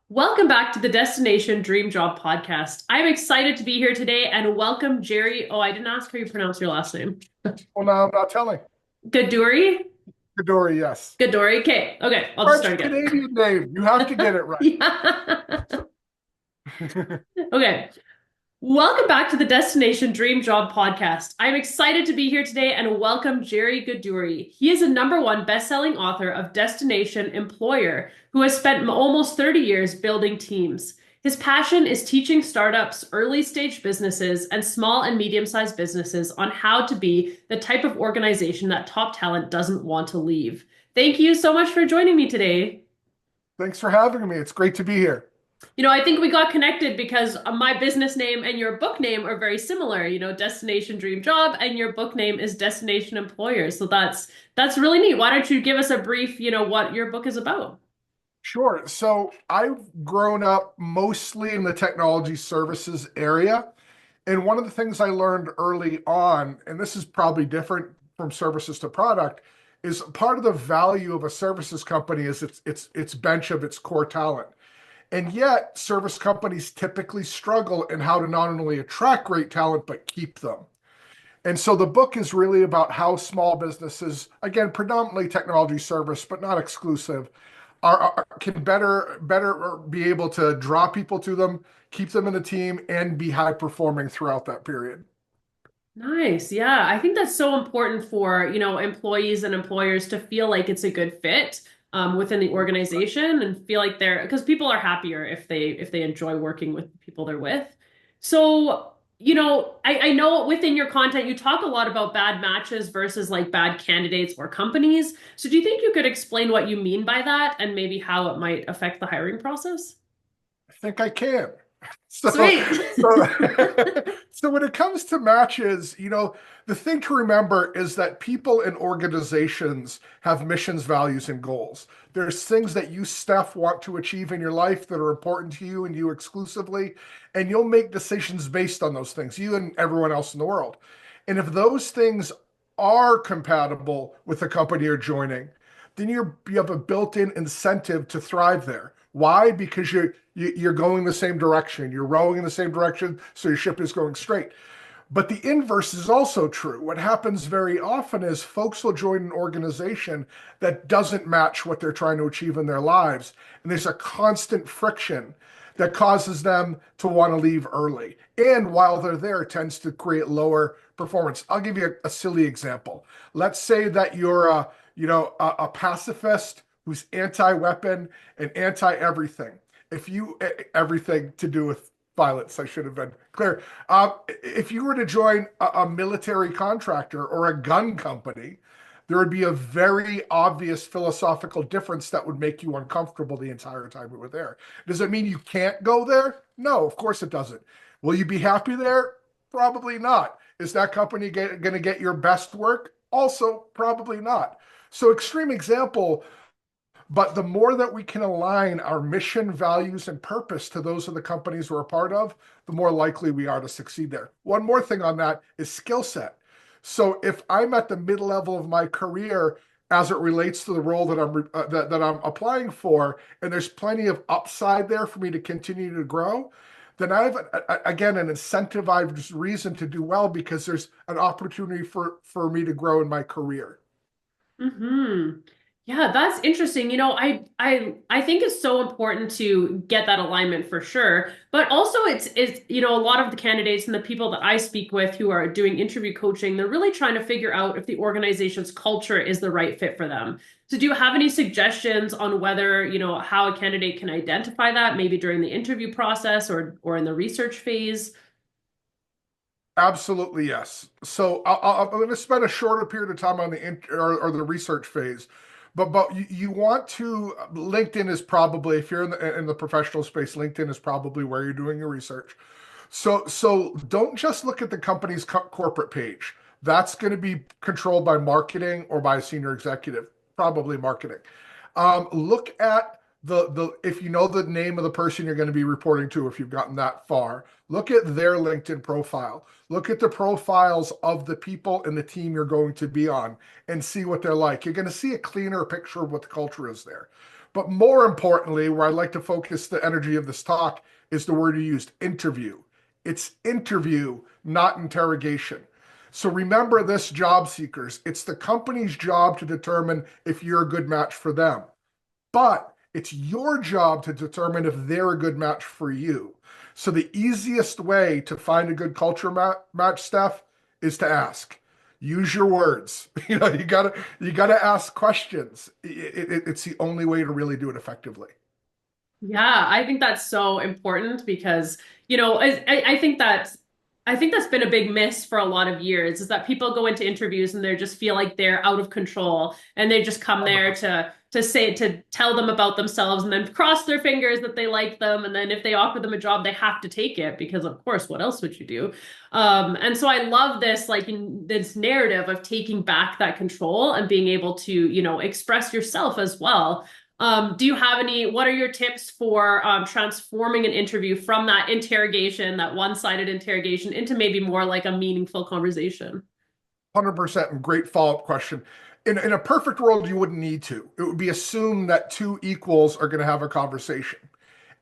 Welcome back to the Destination Dream Job podcast. I'm excited to be here today and welcome Gerry. Oh, I didn't ask how you pronounce your last name. Well, no, I'm not telling. Gadoury? Gadoury, yes. Gadoury. Okay, I'll just French start again. Canadian name. You have to get it right. Yeah. Okay. Welcome back to the Destination Dream Job podcast. I'm excited to be here today and welcome Gerry Gadoury. He is a #1 best-selling author of Destination Employer who has spent almost 30 years building teams. His passion is teaching startups, early-stage businesses, and small and medium-sized businesses on how to be the type of organization that top talent doesn't want to leave. Thank you so much for joining me today. Thanks for having me. It's great to be here. I think we got connected because my business name and your book name are very similar. Destination Dream Job, and your book name is Destination Employer. So that's really neat. Why don't you give us a brief, what your book is about? Sure. So I've grown up mostly in the technology services area. And one of the things I learned early on, and this is probably different from services to product, is part of the value of a services company is its bench of its core talent. And yet, service companies typically struggle in how to not only attract great talent, but keep them. And so the book is really about how small businesses, again, predominantly technology service, but not exclusive, can better be able to draw people to them, keep them in the team, and be high performing throughout that period. Nice. Yeah. I think that's so important for, employees and employers to feel like it's a good fit within the organization and feel like because people are happier if they enjoy working with the people they're with. So, I know within your content you talk a lot about bad matches versus like bad candidates or companies. So do you think you could explain what you mean by that and maybe how it might affect the hiring process? I think I can. So, Sweet. so, so when it comes to matches, the thing to remember is that people and organizations have missions, values, and goals. There's things that you, Steph, want to achieve in your life that are important to you and you exclusively, and you'll make decisions based on those things, you and everyone else in the world. And if those things are compatible with the company you're joining, then you have a built-in incentive to thrive there. Why? Because you're going the same direction. You're rowing in the same direction, so your ship is going straight. But the inverse is also true. What happens very often is folks will join an organization that doesn't match what they're trying to achieve in their lives. And there's a constant friction that causes them to want to leave early. And while they're there, it tends to create lower performance. I'll give you a silly example. Let's say that you're a pacifist who's anti-weapon and anti-everything. If you everything to do with violence, I should have been clear. If you were to join a military contractor or a gun company, there would be a very obvious philosophical difference that would make you uncomfortable the entire time you were there. Does it mean you can't go there? No, of course it doesn't. Will you be happy there? Probably not. Is that company going to get your best work? Also, probably not. So, extreme example, but the more that we can align our mission, values, and purpose to those of the companies we're a part of, the more likely we are to succeed there. One more thing on that is skill set. So if I'm at the mid level of my career as it relates to the role that I'm applying for, and there's plenty of upside there for me to continue to grow, then I have again an incentivized reason to do well because there's an opportunity for me to grow in my career. Hmm. Yeah, that's interesting. I think it's so important to get that alignment for sure. But also it's a lot of the candidates and the people that I speak with who are doing interview coaching, they're really trying to figure out if the organization's culture is the right fit for them. So do you have any suggestions on whether, how a candidate can identify that maybe during the interview process or in the research phase? Absolutely, yes. So I'm going to spend a shorter period of time on or the research phase, but you want to LinkedIn is probably if you're in the professional space, LinkedIn is probably where you're doing your research. So don't just look at the company's corporate page. That's going to be controlled by marketing or by a senior executive, probably marketing. Look at the if you know the name of the person you're going to be reporting to, if you've gotten that far, look at their LinkedIn profile. Look at the profiles of the people and the team you're going to be on and see what they're like. You're going to see a cleaner picture of what the culture is there. But more importantly, where I'd like to focus the energy of this talk is the word you used, interview. It's interview, not interrogation. So remember this, job seekers. It's the company's job to determine if you're a good match for them. But it's your job to determine if they're a good match for you. So the easiest way to find a good culture match, Steph, is to ask. Use your words. You gotta ask questions. It's the only way to really do it effectively. Yeah, I think that's so important because, I think that's been a big miss for a lot of years is that people go into interviews and they just feel like they're out of control and they just come there 100%. to tell them about themselves and then cross their fingers that they like them, and then if they offer them a job they have to take it because of course what else would you do? And so I love this, like, in this narrative of taking back that control and being able to, express yourself as well. Do you have what are your tips for transforming an interview from that interrogation, that one-sided interrogation, into maybe more like a meaningful conversation? 100% and great follow-up question. In a perfect world, you wouldn't need to. It would be assumed that two equals are going to have a conversation.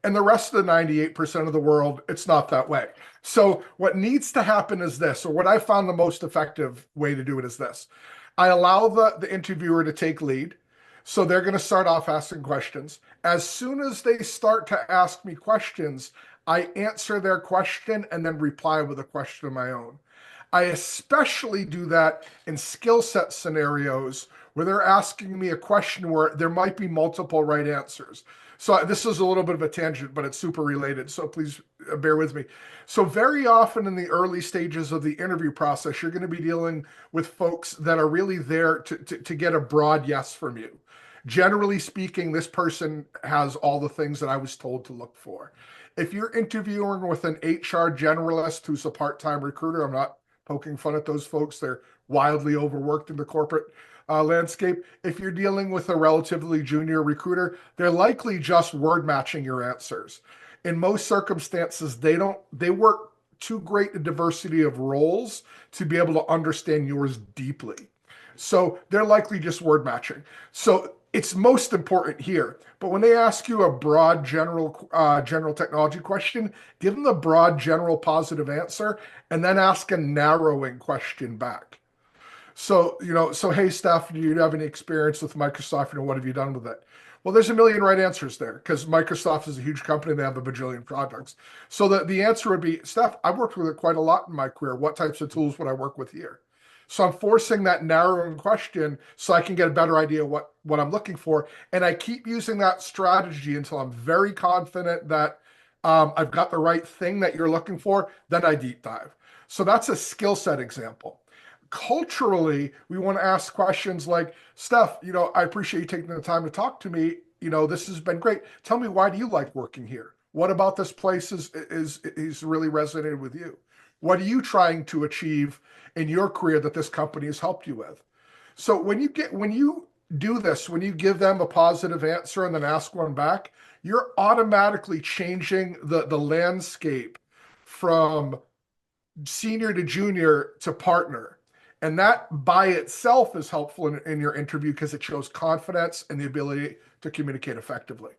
And the rest of the 98% of the world, it's not that way. So what needs to happen is this, or what I found the most effective way to do it is this. I allow the interviewer to take lead. So they're going to start off asking questions. As soon as they start to ask me questions, I answer their question and then reply with a question of my own. I especially do that in skill set scenarios where they're asking me a question where there might be multiple right answers. So this is a little bit of a tangent, but it's super related. So please bear with me. So very often in the early stages of the interview process, you're going to be dealing with folks that are really there to get a broad yes from you. Generally speaking, this person has all the things that I was told to look for. If you're interviewing with an HR generalist who's a part-time recruiter, I'm not poking fun at those folks. They're wildly overworked in the corporate landscape. If you're dealing with a relatively junior recruiter, they're likely just word matching your answers. In most circumstances, they work too great a diversity of roles to be able to understand yours deeply. So they're likely just word matching. So it's most important here. But when they ask you a broad general technology question, give them the broad general positive answer and then ask a narrowing question back. So hey, Steph, do you have any experience with Microsoft? What have you done with it? Well, there's a million right answers there because Microsoft is a huge company. They have a bajillion products. So the answer would be, Steph, I've worked with it quite a lot in my career. What types of tools would I work with here? So I'm forcing that narrowing question so I can get a better idea what I'm looking for. And I keep using that strategy until I'm very confident that I've got the right thing that you're looking for. Then I deep dive. So that's a skill set example. Culturally, we want to ask questions like, Steph, I appreciate you taking the time to talk to me. This has been great. Tell me, why do you like working here? What about this place is really resonated with you? What are you trying to achieve in your career that this company has helped you with? So when you do this, when you give them a positive answer and then ask one back, you're automatically changing the landscape from senior to junior to partner. And that by itself is helpful in your interview because it shows confidence and the ability to communicate effectively.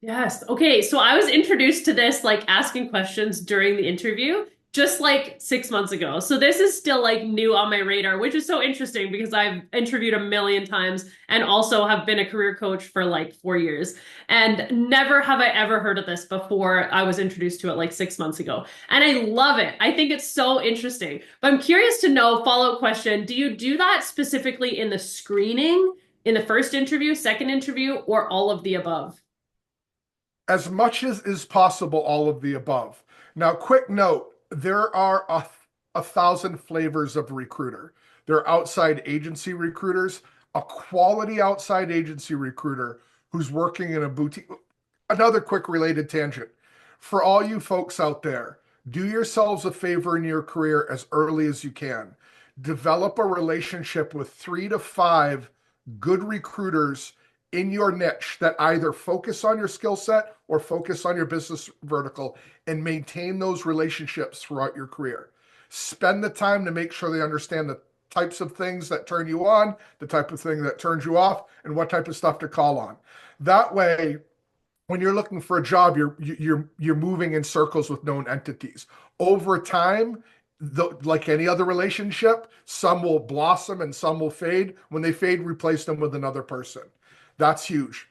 Yes. Okay. So I was introduced to this, like, asking questions during the interview just like 6 months ago. So this is still like new on my radar, which is so interesting because I've interviewed a million times and also have been a career coach for like 4 years. And never have I ever heard of this before I was introduced to it like 6 months ago. And I love it. I think it's so interesting. But I'm curious to know, follow-up question, do you do that specifically in the screening, in the first interview, second interview, or all of the above? As much as is possible, all of the above. Now, quick note, there are a thousand flavors of recruiter. There are outside agency recruiters, a quality outside agency recruiter who's working in a boutique. Another quick related tangent. For all you folks out there, do yourselves a favor in your career as early as you can. Develop a relationship with 3 to 5 good recruiters in your niche that either focus on your skill set or focus on your business vertical and maintain those relationships throughout your career. Spend the time to make sure they understand the types of things that turn you on, the type of thing that turns you off, and what type of stuff to call on. That way, when you're looking for a job, you're moving in circles with known entities. Over time, like any other relationship, some will blossom and some will fade. When they fade, replace them with another person. That's huge.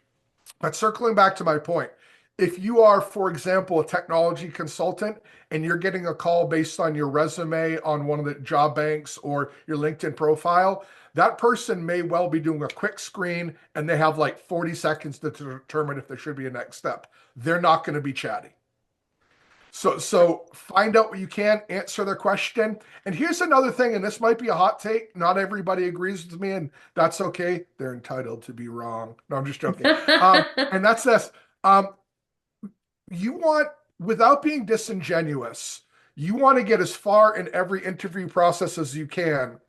But circling back to my point, if you are, for example, a technology consultant and you're getting a call based on your resume on one of the job banks or your LinkedIn profile, that person may well be doing a quick screen and they have like 40 seconds to determine if there should be a next step. They're not going to be chatty. So find out what you can, answer their question. And here's another thing, and this might be a hot take. Not everybody agrees with me, and that's okay. They're entitled to be wrong. No, I'm just joking. And that's this. Um, you want, without being disingenuous, you want to get as far in every interview process as you can.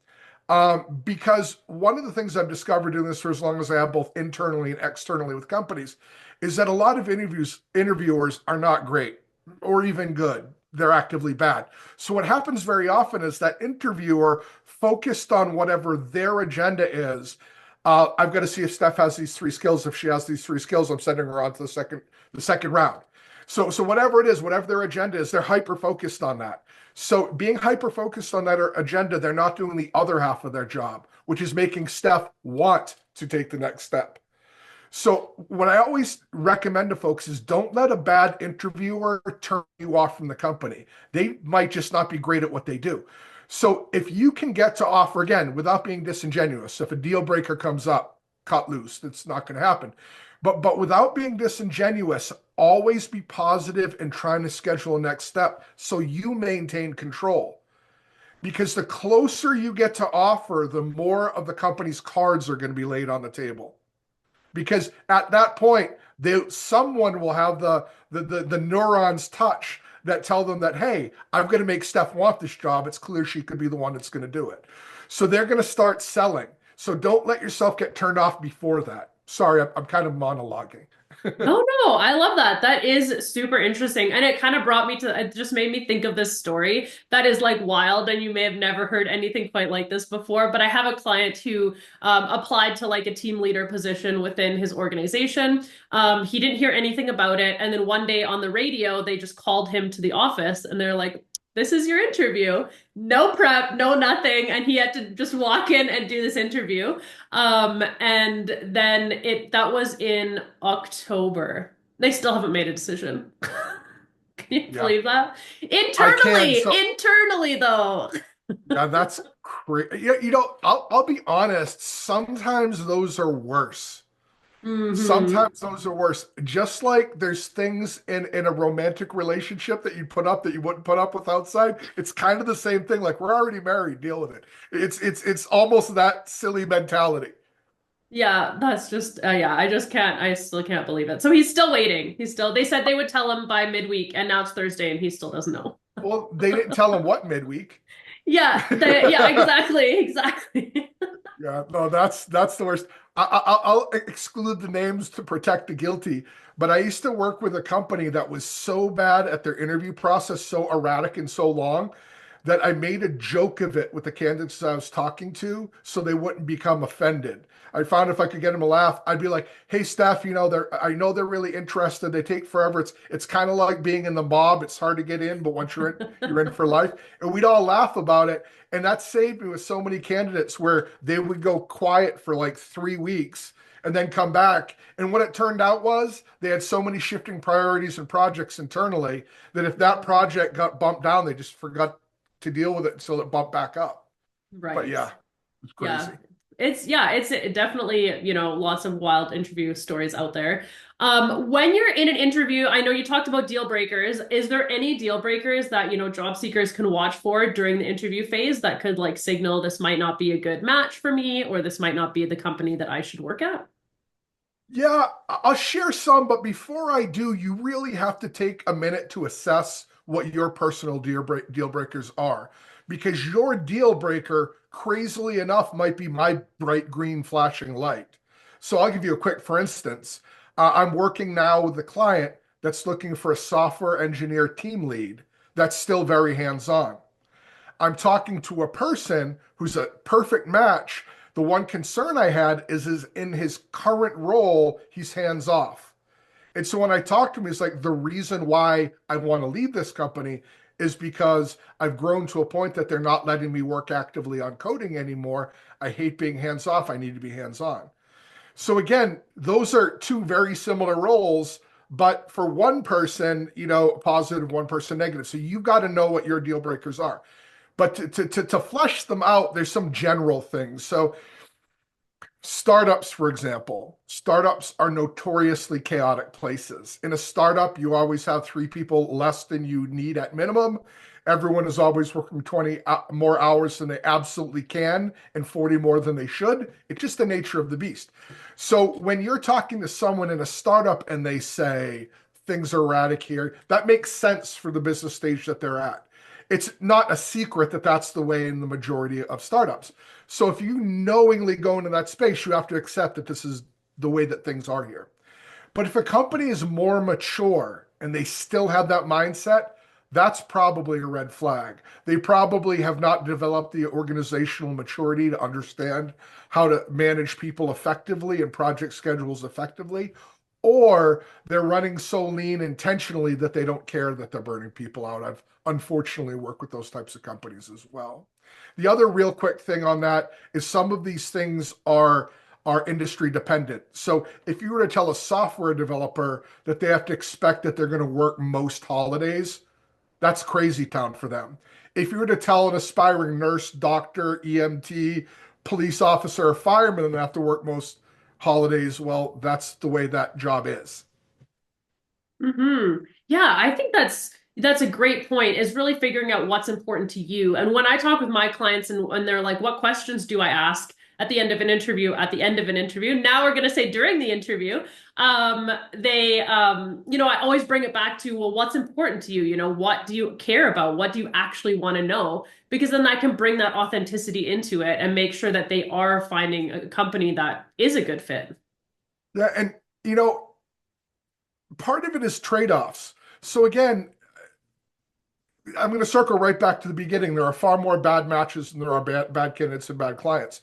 Because one of the things I've discovered doing this for as long as I have, both internally and externally with companies, is that a lot of interviewers are not great or even good. They're actively bad. So what happens very often is that interviewer focused on whatever their agenda is. I've got to see if Steph has these three skills. If she has these three skills, I'm sending her on to the second round. So whatever it is, whatever their agenda is, they're hyper focused on that. So being hyper focused on that agenda, they're not doing the other half of their job, which is making Steph want to take the next step. So what I always recommend to folks is don't let a bad interviewer turn you off from the company. They might just not be great at what they do. So if you can get to offer, again, without being disingenuous, if a deal breaker comes up, cut loose. It's not going to happen. But without being disingenuous, always be positive and trying to schedule a next step so you maintain control. Because the closer you get to offer, the more of the company's cards are going to be laid on the table. Because at that point, someone will have the neurons touch that tell them that, hey, I'm going to make Steph want this job. It's clear she could be the one that's going to do it. So they're going to start selling. So don't let yourself get turned off before that. Sorry, I'm kind of monologuing. No, no, I love that. That is super interesting. And it kind of brought me to, it just made me think of this story that is like wild, and you may have never heard anything quite like this before. But I have a client who applied to like a team leader position within his organization. He didn't hear anything about it. And then one day on the radio, they just called him to the office and they're like, this is your interview. No prep, no nothing. And he had to just walk in and do this interview. And then that was in October. They still haven't made a decision. Can you Yeah, believe that? I can. Internally though. Yeah, that's crazy. I'll be honest. Sometimes those are worse. Hmm. Sometimes those are worse. Just like there's things in a romantic relationship that you put up that you wouldn't put up with outside. It's kind of the same thing. Like, we're already married, deal with it. It's almost that silly mentality. Yeah, that's just yeah, I still can't believe it. So he's still waiting. They said they would tell him by midweek, and now it's Thursday and he still doesn't know. Well, they didn't tell him what midweek. Yeah, exactly, exactly. Yeah, no, that's the worst. I'll exclude the names to protect the guilty, but I used to work with a company that was so bad at their interview process, so erratic and so long, that I made a joke of it with the candidates I was talking to so they wouldn't become offended. I found if I could get them a laugh, I'd be like, "Hey, Steph, I know they're really interested. They take forever. It's kind of like being in the mob. It's hard to get in, but once you're in for life." And we'd all laugh about it. And that saved me with so many candidates where they would go quiet for like 3 weeks and then come back. And what it turned out was they had so many shifting priorities and projects internally that if that project got bumped down, they just forgot to deal with it until it bumped back up. But Right. yeah, it's Yeah. crazy. It's definitely, lots of wild interview stories out there. When you're in an interview, I know you talked about deal breakers. Is there any deal breakers that, job seekers can watch for during the interview phase that could like signal this might not be a good match for me, or this might not be the company that I should work at? Yeah, I'll share some, but before I do, you really have to take a minute to assess what your personal deal breakers are. Because your deal breaker, crazily enough, might be my bright green flashing light. So I'll give you a quick, for instance, I'm working now with a client that's looking for a software engineer team lead that's still very hands-on. I'm talking to a person who's a perfect match. The one concern I had is in his current role, he's hands off. And so when I talk to him, it's like the reason why I want to leave this company is because I've grown to a point that they're not letting me work actively on coding anymore. I hate being hands off. I need to be hands on. So again, those are two very similar roles, but for one person, positive, one person negative. So you've got to know what your deal breakers are. But to flesh them out, there's some general things. So startups, for example, startups are notoriously chaotic places. In a startup, you always have three people less than you need at minimum. Everyone is always working 20 more hours than they absolutely can and 40 more than they should. It's just the nature of the beast. So when you're talking to someone in a startup and they say things are erratic here, that makes sense for the business stage that they're at. It's not a secret that that's the way in the majority of startups. So if you knowingly go into that space, you have to accept that this is the way that things are here. But if a company is more mature and they still have that mindset, that's probably a red flag. They probably have not developed the organizational maturity to understand how to manage people effectively and project schedules effectively, or they're running so lean intentionally that they don't care that they're burning people out. I've unfortunately worked with those types of companies as well. The other real quick thing on that is some of these things are industry dependent. So if you were to tell a software developer that they have to expect that they're going to work most holidays, that's crazy town for them. If you were to tell an aspiring nurse, doctor, EMT, police officer, or fireman they have to work most holidays, well, that's the way that job is. Yeah, I think that's a great point, is really figuring out what's important to you. And when I talk with my clients and they're like, what questions do I ask at the end of an interview, at the end of an interview? Now we're going to say during the interview. I always bring it back to, well, what's important to you? What do you care about? What do you actually want to know? Because then I can bring that authenticity into it and make sure that they are finding a company that is a good fit. Yeah, and you know, part of it is trade-offs. So again, I'm going to circle right back to the beginning. There are far more bad matches than there are bad candidates and bad clients.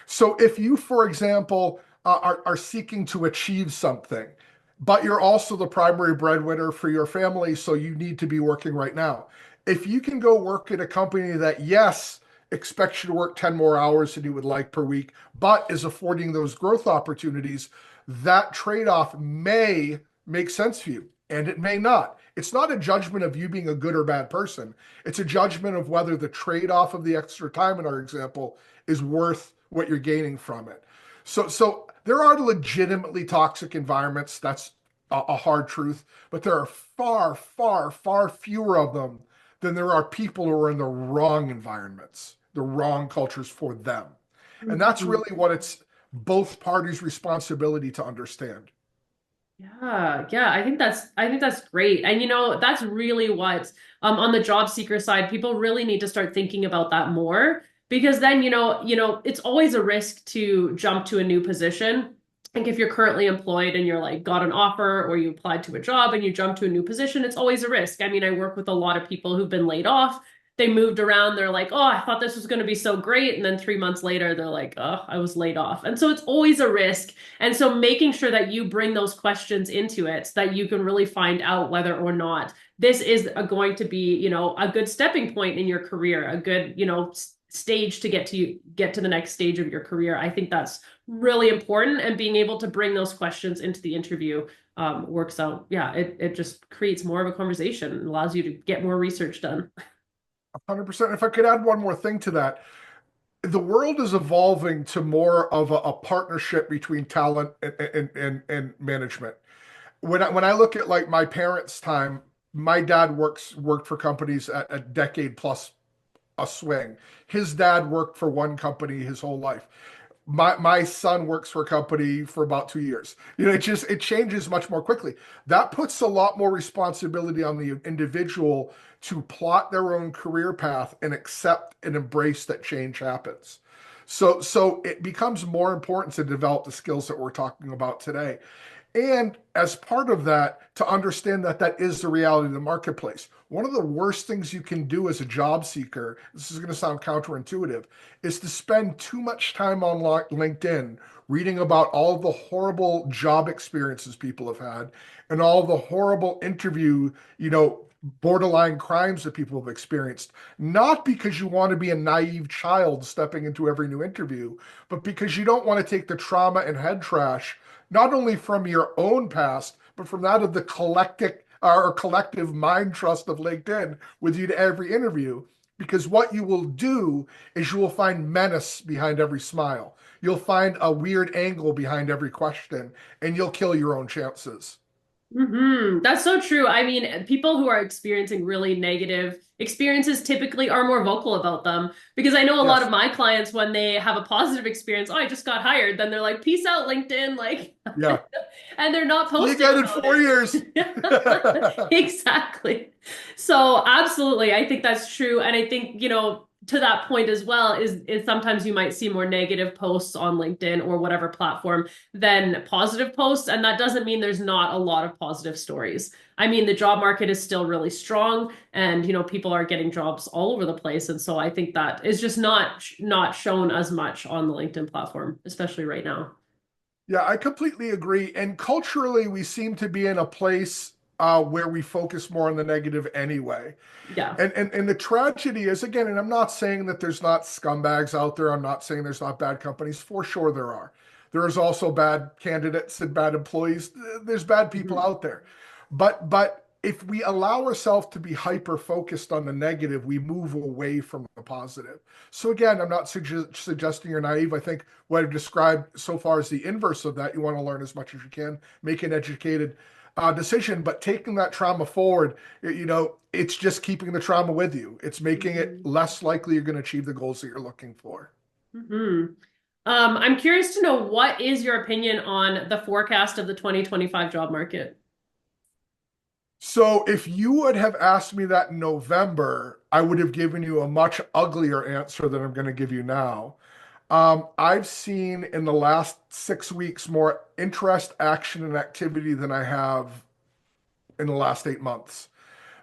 So if you, for example, are seeking to achieve something, but you're also the primary breadwinner for your family, so you need to be working right now. If you can go work at a company that, yes, expects you to work 10 more hours than you would like per week, but is affording those growth opportunities, that trade-off may make sense for you, and it may not. It's not a judgment of you being a good or bad person. It's a judgment of whether the trade-off of the extra time in our example is worth what you're gaining from it. So there are legitimately toxic environments. That's a hard truth, but there are far, far, far fewer of them than there are people who are in the wrong environments, the wrong cultures for them. And that's Mhm. really what it's both parties' responsibility to understand. Yeah, I think that's great. And that's really what on the job seeker side, people really need to start thinking about that more, because then it's always a risk to jump to a new position. Like if you're currently employed and you're like got an offer, or you applied to a job and you jump to a new position, it's always a risk. I mean, I work with a lot of people who've been laid off. They moved around, they're like, oh, I thought this was going to be so great. And then 3 months later, they're like, oh, I was laid off. And so it's always a risk. And so making sure that you bring those questions into it so that you can really find out whether or not this is going to be, a good stepping point in your career, a good, stage to get to the next stage of your career. I think that's really important. And being able to bring those questions into the interview works out. Yeah, it just creates more of a conversation and allows you to get more research done. 100%. If I could add one more thing to that, the world is evolving to more of a partnership between talent and management. When I look at like my parents' time, my dad worked for companies at a decade plus a swing. His dad worked for one company his whole life. My son works for a company for about 2 years. It changes much more quickly. That puts a lot more responsibility on the individual to plot their own career path and accept and embrace that change happens. So it becomes more important to develop the skills that we're talking about today. And as part of that, to understand that that is the reality of the marketplace. One of the worst things you can do as a job seeker, this is going to sound counterintuitive, is to spend too much time on LinkedIn reading about all of the horrible job experiences people have had and all the horrible interview, borderline crimes that people have experienced. Not because you want to be a naive child stepping into every new interview, but because you don't want to take the trauma and head trash not only from your own past, but from that of the collective mind trust of LinkedIn with you to every interview. Because what you will do is you will find menace behind every smile. You'll find a weird angle behind every question, and you'll kill your own chances. That's so true. I mean, people who are experiencing really negative experiences typically are more vocal about them because I know a lot of Yes. my clients, when they have a positive experience, oh, I just got hired, then they're like, peace out, LinkedIn, like, Yeah. and they're not See you posting again in about 4 years. it. Exactly. So absolutely, I think that's true. And I think, to that point as well, is sometimes you might see more negative posts on LinkedIn or whatever platform than positive posts. And that doesn't mean there's not a lot of positive stories. I mean, the job market is still really strong and, people are getting jobs all over the place. And so I think that is just not shown as much on the LinkedIn platform, especially right now. Yeah, I completely agree. And culturally, we seem to be in a place where we focus more on the negative anyway. Yeah. And the tragedy is, again, and I'm not saying that there's not scumbags out there. I'm not saying there's not bad companies. For sure there are. There is also bad candidates and bad employees. There's bad people Mhm. out there. But if we allow ourselves to be hyper focused on the negative, we move away from the positive. So again, I'm not suggesting you're naive. I think what I've described so far is the inverse of that. You want to learn as much as you can, make an educated decision, but taking that trauma forward, it's just keeping the trauma with you. It's making it Mhm. less likely you're going to achieve the goals that you're looking for. Mhm. I'm curious to know, what is your opinion on the forecast of the 2025 job market? So if you would have asked me that in November, I would have given you a much uglier answer than I'm going to give you now. I've seen in the last 6 weeks more interest, action, and activity than I have in the last 8 months.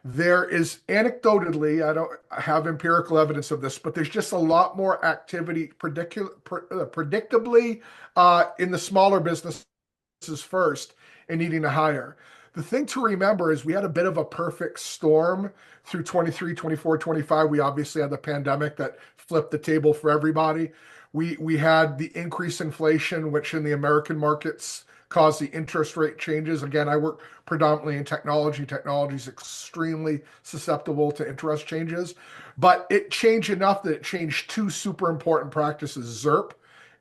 There is anecdotally, I don't have empirical evidence of this, but there's just a lot more activity, predictably, in the smaller businesses first and needing to hire. The thing to remember is we had a bit of a perfect storm through 23, 24, 25. We obviously had the pandemic that flipped the table for everybody. We had the increased inflation, which in the American markets caused the interest rate changes. Again, I work predominantly in technology. Technology is extremely susceptible to interest changes, but it changed enough that it changed two super important practices, ZERP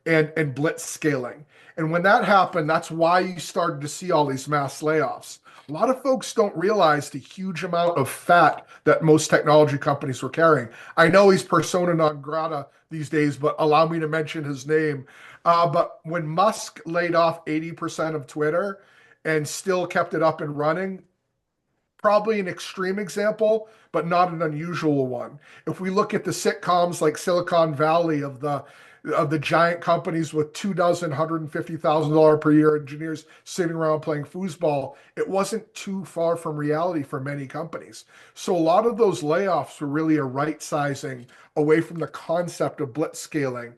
and blitz scaling. And when that happened, that's why you started to see all these mass layoffs. A lot of folks don't realize the huge amount of fat that most technology companies were carrying. I know he's persona non grata these days, but allow me to mention his name. But when Musk laid off 80% of Twitter and still kept it up and running, probably an extreme example, but not an unusual one. If we look at the sitcoms like Silicon Valley of the giant companies with 24 $150,000 per year engineers sitting around playing foosball, it wasn't too far from reality for many companies. So a lot of those layoffs were really a right sizing away from the concept of blitz scaling,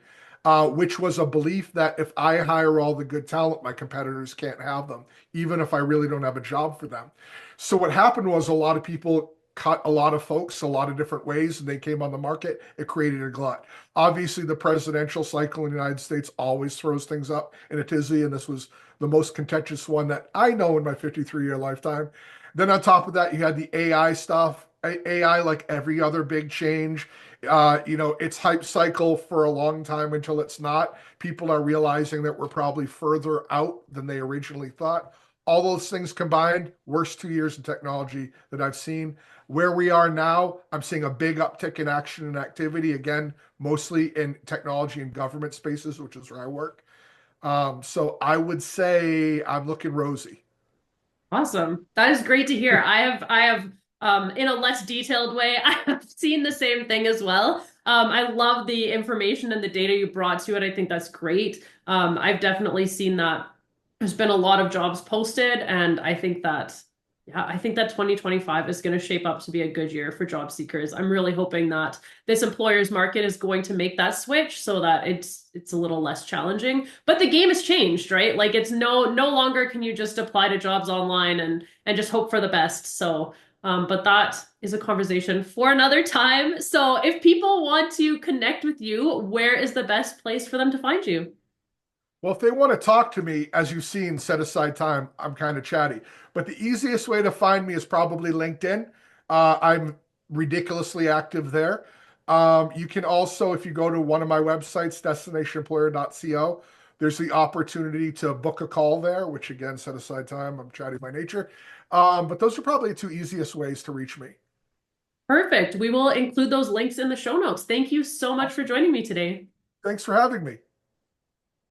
which was a belief that if I hire all the good talent, my competitors can't have them, even if I really don't have a job for them. So what happened was a lot of people cut a lot of folks a lot of different ways and they came on the market. It created a glut. Obviously, the presidential cycle in the United States always throws things up in a tizzy, and this was the most contentious one that I know in my 53-year lifetime. Then on top of that, you had the AI stuff. AI, like every other big change, it's hype cycle for a long time until it's not. People are realizing that we're probably further out than they originally thought. All those things combined, worst 2 years in technology that I've seen. Where we are now, I'm seeing a big uptick in action and activity, again, mostly in technology and government spaces, which is where I work. So I would say I'm looking rosy. Awesome. That is great to hear. I have in a less detailed way, I have seen the same thing as well. I love the information and the data you brought to it. I think that's great. I've definitely seen that. there's been a lot of jobs posted, and I think that 2025 is going to shape up to be a good year for job seekers. I'm really hoping that this employer's market is going to make that switch so that it's a little less challenging. But the game has changed, right? Like it's no longer can you just apply to jobs online and just hope for the best. So but that is a conversation for another time. So if people want to connect with you, where is the best place for them to find you? Well, if they want to talk to me, as you've seen, set aside time. I'm kind of chatty. But the easiest way to find me is probably LinkedIn. I'm ridiculously active there. You can also, if you go to one of my websites, destinationemployer.co, there's the opportunity to book a call there, which again, set aside time. I'm chatty by nature. But those are probably the two easiest ways to reach me. Perfect. We will include those links in the show notes. Thank you so much for joining me today. Thanks for having me.